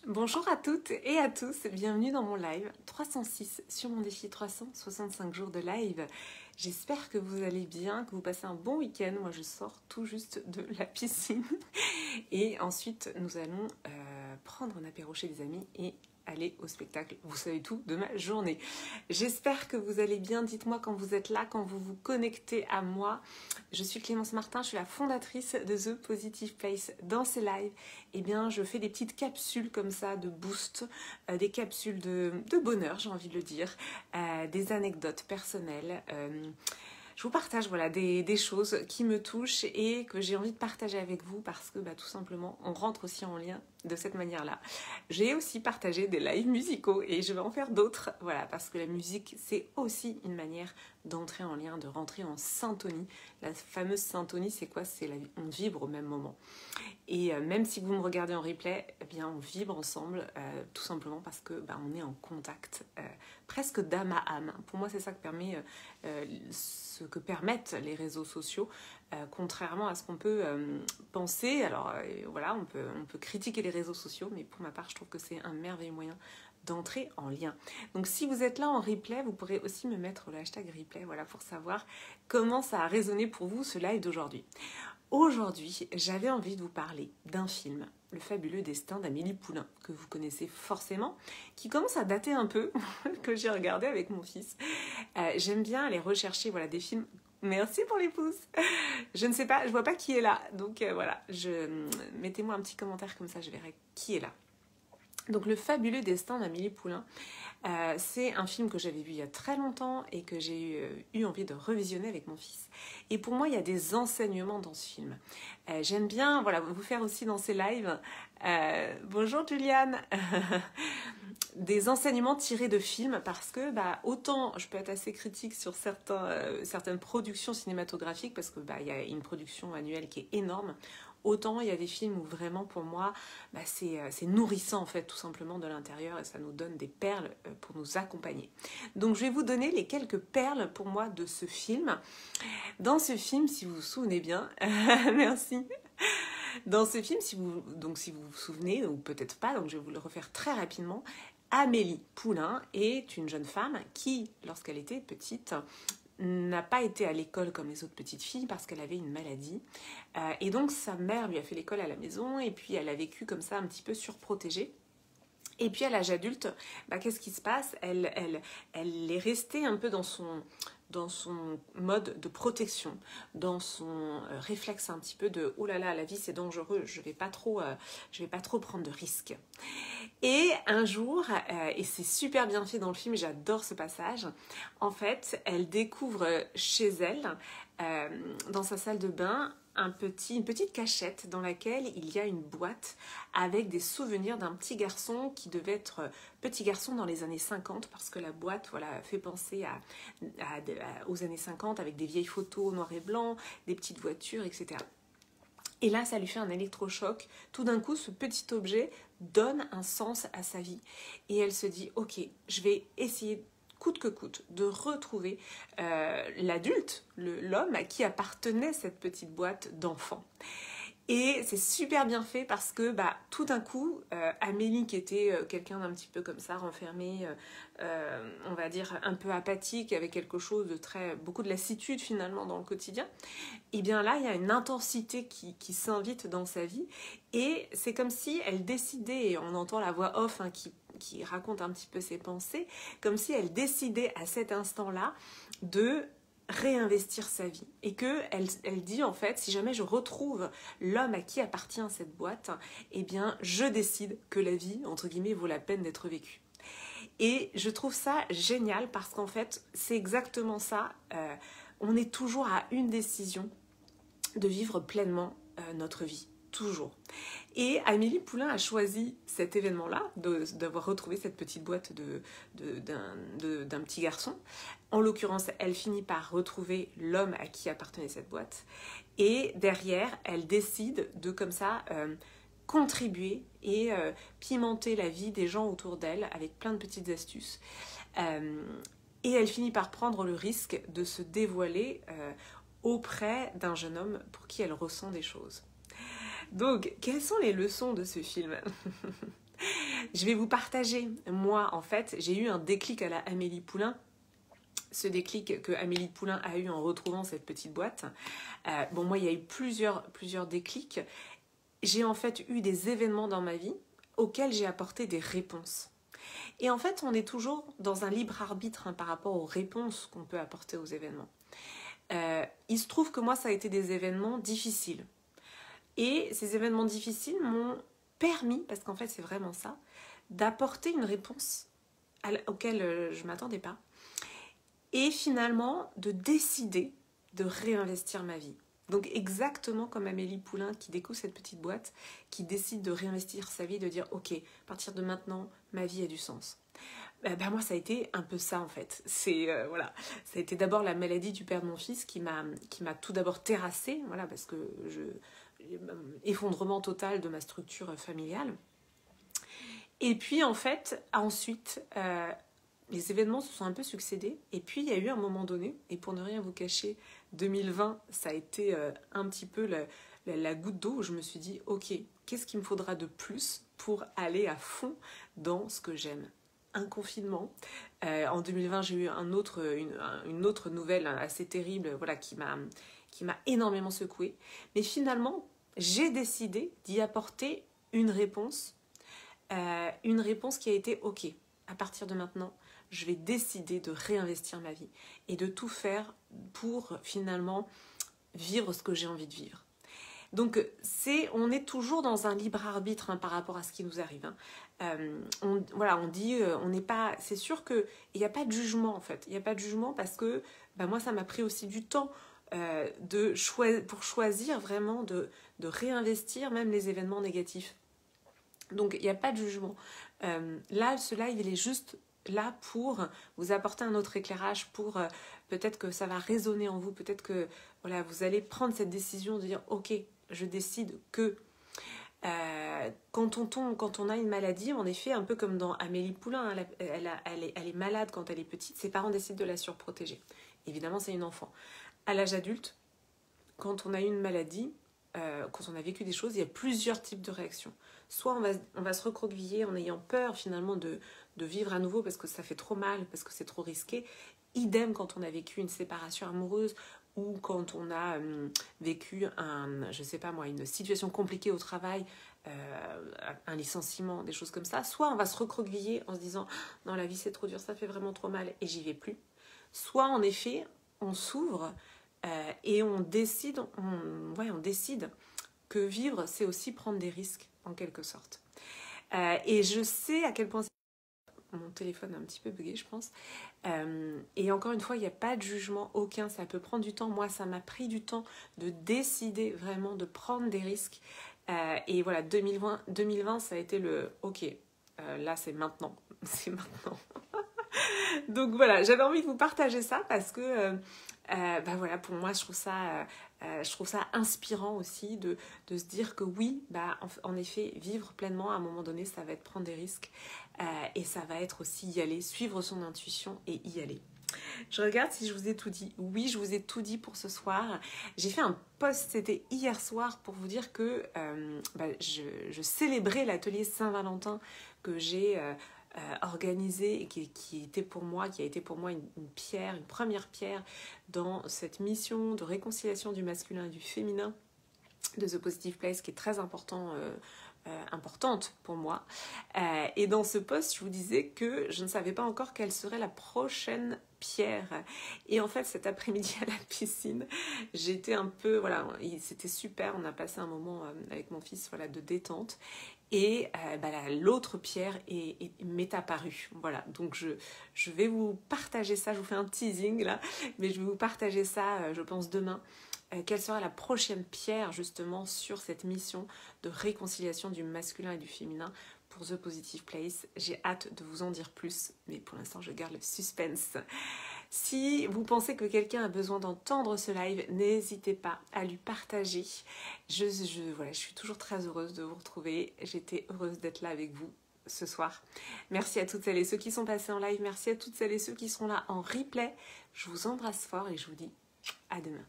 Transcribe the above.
Bonjour à toutes et à tous, bienvenue dans mon live 306 sur mon défi 365 jours de live. J'espère que vous allez bien, que vous passez un bon week-end. Moi je sors tout juste de la piscine et ensuite nous allons prendre un apéro chez des amis et aller au spectacle. Vous savez tout de ma journée. J'espère que vous allez bien. Dites-moi quand vous êtes là, quand vous vous connectez à moi. Je suis Clémence Martin, je suis la fondatrice de The Positive Place. Dans ces lives, eh bien, je fais des petites capsules comme ça de boost, des capsules de bonheur, j'ai envie de le dire, des anecdotes personnelles. Je vous partage voilà, des choses qui me touchent et que j'ai envie de partager avec vous parce que tout simplement, on rentre aussi en lien de cette manière-là. J'ai aussi partagé des lives musicaux et je vais en faire d'autres, voilà, parce que la musique, c'est aussi une manière d'entrer en lien, de rentrer en syntonie. La fameuse syntonie, c'est quoi? C'est on vibre au même moment. Et même si vous me regardez en replay, eh bien, on vibre ensemble, tout simplement parce que on est en contact, presque d'âme à âme. Pour moi, c'est ça que permet ce que permettent les réseaux sociaux, contrairement à ce qu'on peut penser. Alors voilà, on peut critiquer les réseaux sociaux, mais pour ma part, je trouve que c'est un merveilleux moyen d'entrer en lien. Donc si vous êtes là en replay, vous pourrez aussi me mettre le hashtag replay, voilà, pour savoir comment ça a résonné pour vous ce live d'aujourd'hui. Aujourd'hui, j'avais envie de vous parler d'un film, Le fabuleux destin d'Amélie Poulain, que vous connaissez forcément, qui commence à dater un peu, que j'ai regardé avec mon fils. J'aime bien aller rechercher des films. Merci pour les pouces. Je ne sais pas, je vois pas qui est là, donc voilà, mettez-moi un petit commentaire comme ça, je verrai qui est là. Donc Le fabuleux destin d'Amélie Poulain, c'est un film que j'avais vu il y a très longtemps et que j'ai eu envie de revisionner avec mon fils. Et pour moi, il y a des enseignements dans ce film. J'aime bien vous faire aussi dans ces lives. Bonjour Juliane. Des enseignements tirés de films parce que autant je peux être assez critique sur certaines productions cinématographiques parce que il y a une production annuelle qui est énorme. Autant il y a des films où vraiment pour moi c'est nourrissant en fait tout simplement de l'intérieur et ça nous donne des perles pour nous accompagner. Donc je vais vous donner les quelques perles pour moi de ce film. Dans ce film, si vous vous souvenez bien, merci. Dans ce film, si vous vous souvenez ou peut-être pas, donc je vais vous le refaire très rapidement. Amélie Poulain est une jeune femme qui, lorsqu'elle était petite, n'a pas été à l'école comme les autres petites filles parce qu'elle avait une maladie. Et donc sa mère lui a fait l'école à la maison et puis elle a vécu comme ça un petit peu surprotégée. Et puis à l'âge adulte, qu'est-ce qui se passe ? Elle est restée un peu dans son mode de protection, dans son réflexe un petit peu de « oh là là, la vie c'est dangereux, je vais pas trop prendre de risques ». Et un jour, et c'est super bien fait dans le film, j'adore ce passage, en fait, elle découvre chez elle, dans sa salle de bain, une petite cachette dans laquelle il y a une boîte avec des souvenirs d'un petit garçon qui devait être petit garçon dans les années 50 parce que la boîte fait penser aux années 50 avec des vieilles photos noir et blanc, des petites voitures, etc. Et là, ça lui fait un électrochoc. Tout d'un coup, ce petit objet donne un sens à sa vie. Et elle se dit, ok, je vais essayer coûte que coûte de retrouver l'adulte, l'homme à qui appartenait cette petite boîte d'enfant. Et c'est super bien fait parce que tout d'un coup, Amélie qui était quelqu'un d'un petit peu comme ça, renfermé, on va dire un peu apathique, avec quelque chose de beaucoup de lassitude finalement dans le quotidien, et bien là il y a une intensité qui s'invite dans sa vie et c'est comme si elle décidait, et on entend la voix off qui raconte un petit peu ses pensées, comme si elle décidait à cet instant-là de réinvestir sa vie et elle dit en fait si jamais je retrouve l'homme à qui appartient cette boîte, eh bien je décide que la vie entre guillemets vaut la peine d'être vécue. Et je trouve ça génial parce qu'en fait c'est exactement ça, on est toujours à une décision de vivre pleinement notre vie, toujours. Et Amélie Poulain a choisi cet événement-là, d'avoir retrouvé cette petite boîte d'un petit garçon. En l'occurrence, elle finit par retrouver l'homme à qui appartenait cette boîte. Et derrière, elle décide de, comme ça, contribuer et pimenter la vie des gens autour d'elle avec plein de petites astuces. Et elle finit par prendre le risque de se dévoiler auprès d'un jeune homme pour qui elle ressent des choses. Donc, quelles sont les leçons de ce film ? Je vais vous partager, moi en fait, j'ai eu un déclic à la Amélie Poulain. Ce déclic que Amélie Poulain a eu en retrouvant cette petite boîte. Bon, moi, il y a eu plusieurs déclics. J'ai en fait eu des événements dans ma vie auxquels j'ai apporté des réponses. Et en fait, on est toujours dans un libre arbitre par rapport aux réponses qu'on peut apporter aux événements. Il se trouve que moi, ça a été des événements difficiles. Et ces événements difficiles m'ont permis, parce qu'en fait, c'est vraiment ça, d'apporter une réponse auquel je ne m'attendais pas. Et finalement, de décider de réinvestir ma vie. Donc exactement comme Amélie Poulain qui découvre cette petite boîte, qui décide de réinvestir sa vie, de dire ok, à partir de maintenant, ma vie a du sens. Moi, ça a été un peu ça en fait. Voilà, ça a été d'abord la maladie du père de mon fils qui m'a tout d'abord terrassée, voilà, parce que effondrement total de ma structure familiale. Et puis en fait, ensuite, les événements se sont un peu succédés. Et puis il y a eu un moment donné, et pour ne rien vous cacher, 2020, ça a été un petit peu la goutte d'eau où je me suis dit, ok, qu'est-ce qu'il me faudra de plus pour aller à fond dans ce que j'aime ? Un confinement. En 2020, j'ai eu une autre nouvelle assez terrible, voilà, qui m'a énormément secouée. Mais finalement, j'ai décidé d'y apporter une réponse qui a été ok. À partir de maintenant, je vais décider de réinvestir ma vie et de tout faire pour finalement vivre ce que j'ai envie de vivre. Donc, on est toujours dans un libre arbitre par rapport à ce qui nous arrive. On dit, on n'est pas. C'est sûr qu'il n'y a pas de jugement en fait. Il n'y a pas de jugement parce que moi, ça m'a pris aussi du temps pour choisir vraiment de réinvestir même les événements négatifs. Donc, il n'y a pas de jugement. Là, ce live, il est juste là pour vous apporter un autre éclairage, pour peut-être que ça va résonner en vous, peut-être que voilà, vous allez prendre cette décision de dire « Ok, je décide que… » Quand on a une maladie, en effet, un peu comme dans Amélie Poulain, elle est malade quand elle est petite, ses parents décident de la surprotéger. Évidemment, c'est une enfant. À l'âge adulte, quand on a une maladie, quand on a vécu des choses, il y a plusieurs types de réactions. Soit on va se recroqueviller en ayant peur finalement de vivre à nouveau parce que ça fait trop mal, parce que c'est trop risqué. Idem quand on a vécu une séparation amoureuse ou quand on a vécu une situation compliquée au travail, un licenciement, des choses comme ça. Soit on va se recroqueviller en se disant « Non, la vie c'est trop dur, ça fait vraiment trop mal et j'y vais plus ». Soit en effet, on s'ouvre et on décide que vivre, c'est aussi prendre des risques, en quelque sorte. Et je sais à quel point... Mon téléphone a un petit peu bugué, je pense. Et encore une fois, il n'y a pas de jugement aucun. Ça peut prendre du temps. Moi, ça m'a pris du temps de décider vraiment de prendre des risques. Et voilà, 2020, ça a été le... Ok, là, c'est maintenant. C'est maintenant. Donc voilà, j'avais envie de vous partager ça parce que... voilà, pour moi, je trouve ça inspirant aussi de se dire que oui, en effet, vivre pleinement, à un moment donné, ça va être prendre des risques et ça va être aussi y aller, suivre son intuition et y aller. Je regarde si je vous ai tout dit. Oui, je vous ai tout dit pour ce soir. J'ai fait un post, c'était hier soir, pour vous dire que je célébrais l'atelier Saint-Valentin que j'ai organisé et qui a été pour moi une première pierre dans cette mission de réconciliation du masculin et du féminin de The Positive Place, qui est très importante pour moi. Et dans ce post, je vous disais que je ne savais pas encore quelle serait la prochaine pierre. Et en fait, cet après-midi à la piscine, j'étais un peu... Voilà, c'était super. On a passé un moment avec mon fils de détente. Et l'autre pierre m'est apparue. Voilà, donc je vais vous partager ça. Je vous fais un teasing là, mais je vais vous partager ça, je pense, demain. Quelle sera la prochaine pierre justement sur cette mission de réconciliation du masculin et du féminin pour The Positive Place. J'ai hâte de vous en dire plus, mais pour l'instant je garde le suspense. Si vous pensez que quelqu'un a besoin d'entendre ce live, n'hésitez pas à lui partager. Je suis toujours très heureuse de vous retrouver. J'étais heureuse d'être là avec vous ce soir. Merci à toutes celles et ceux qui sont passés en live. Merci à toutes celles et ceux qui seront là en replay. Je vous embrasse fort et je vous dis à demain.